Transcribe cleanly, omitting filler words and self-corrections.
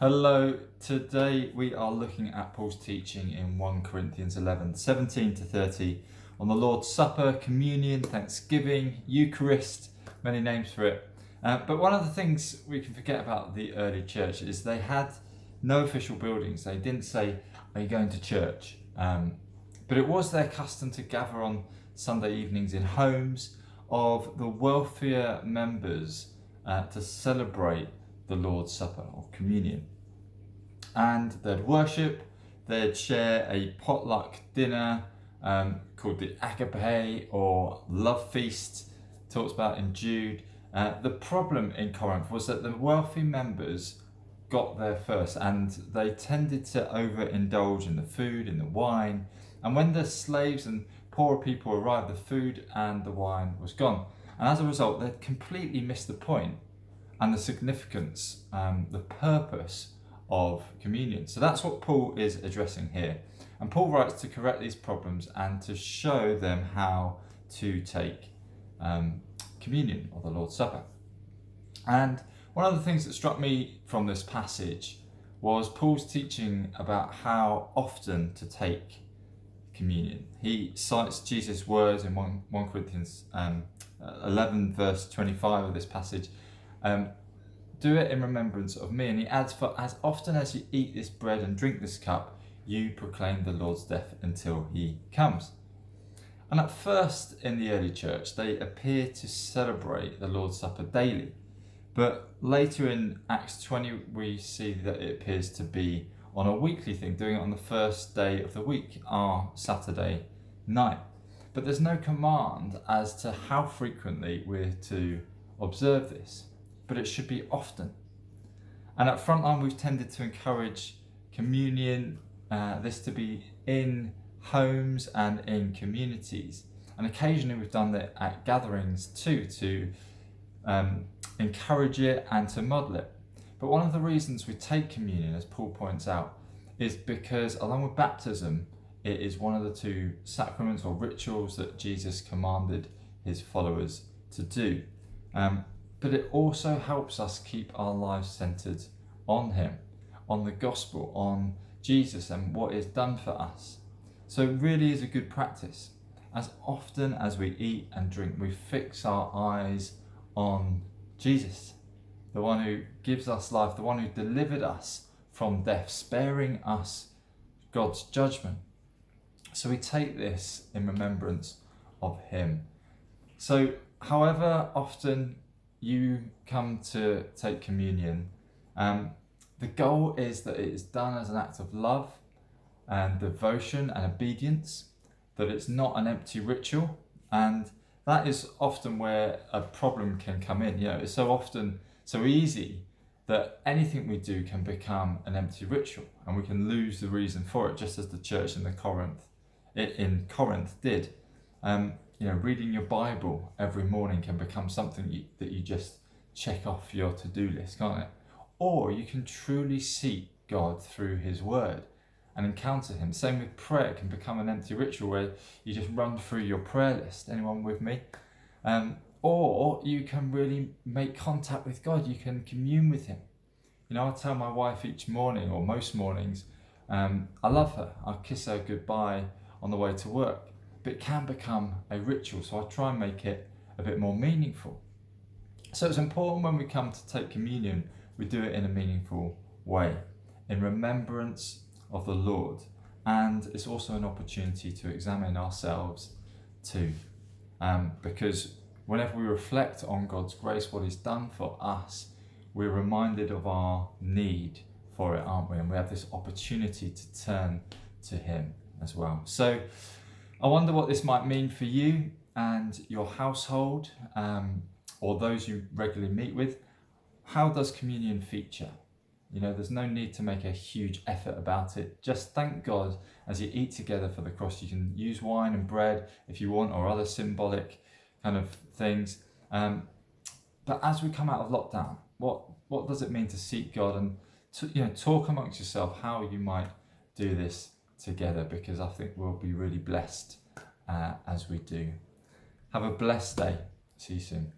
Hello, today we are looking at Paul's teaching in 1 Corinthians 11, 17 to 30 on the Lord's Supper, Communion, Thanksgiving, Eucharist, many names for it. But one of the things we can forget about the early church is they had no official buildings. They didn't say, "Are you going to church?" But it was their custom to gather on Sunday evenings in homes of the wealthier members to celebrate the Lord's Supper or communion. And they'd worship, they'd share a potluck dinner called the agape or love feast, talked about in Jude. The problem in Corinth was that the wealthy members got there first and they tended to overindulge in the food, in the wine. And when the slaves and poorer people arrived, the food and the wine was gone. And as a result, they'd completely missed the point and the significance, the purpose of communion. So that's what Paul is addressing here. And Paul writes to correct these problems and to show them how to take communion or the Lord's Supper. And one of the things that struck me from this passage was Paul's teaching about how often to take communion. He cites Jesus' words in 1 Corinthians 11 verse 25 of this passage. Do it in remembrance of me. And he adds, for as often as you eat this bread and drink this cup, you proclaim the Lord's death until he comes. And at first in the early church, they appear to celebrate the Lord's Supper daily. But later in Acts 20, we see that it appears to be on a weekly thing, doing it on the first day of the week, our Saturday night. But there's no command as to how frequently we're to observe this, but it should be often. And at Frontline, we've tended to encourage communion, this to be in homes and in communities. And occasionally we've done that at gatherings too, to encourage it and to model it. But one of the reasons we take communion, as Paul points out, is because along with baptism, it is one of the two sacraments or rituals that Jesus commanded his followers to do. But it also helps us keep our lives centered on him, on the gospel, on Jesus and what is done for us. So it really is a good practice. As often as we eat and drink, we fix our eyes on Jesus, the one who gives us life, the one who delivered us from death, sparing us God's judgment. So we take this in remembrance of him. So however often you come to take communion, the goal is that it is done as an act of love and devotion and obedience, that it's not an empty ritual. And that is often where a problem can come in. It's so often so easy that anything we do can become an empty ritual and we can lose the reason for it, just as the church in Corinth did. Reading your Bible every morning can become something that you just check off your to-do list, can't it? Or you can truly seek God through his word and encounter him. Same with prayer. It can become an empty ritual where you just run through your prayer list. Anyone with me? Or you can really make contact with God. You can commune with him. I tell my wife each morning, or most mornings, I love her. I kiss her goodbye on the way to work. But it can become a ritual, so I try and make it a bit more meaningful. So it's important when we come to take communion, we do it in a meaningful way, in remembrance of the Lord. And it's also an opportunity to examine ourselves too. Because whenever we reflect on God's grace, what he's done for us, we're reminded of our need for it, aren't we? And we have this opportunity to turn to him as well. So I wonder what this might mean for you and your household, or those you regularly meet with. How does communion feature? There's no need to make a huge effort about it. Just thank God as you eat together for the cross. You can use wine and bread if you want, or other symbolic kind of things. But as we come out of lockdown, what does it mean to seek God and talk amongst yourself how you might do this together, because I think we'll be really blessed as we do. Have a blessed day. See you soon.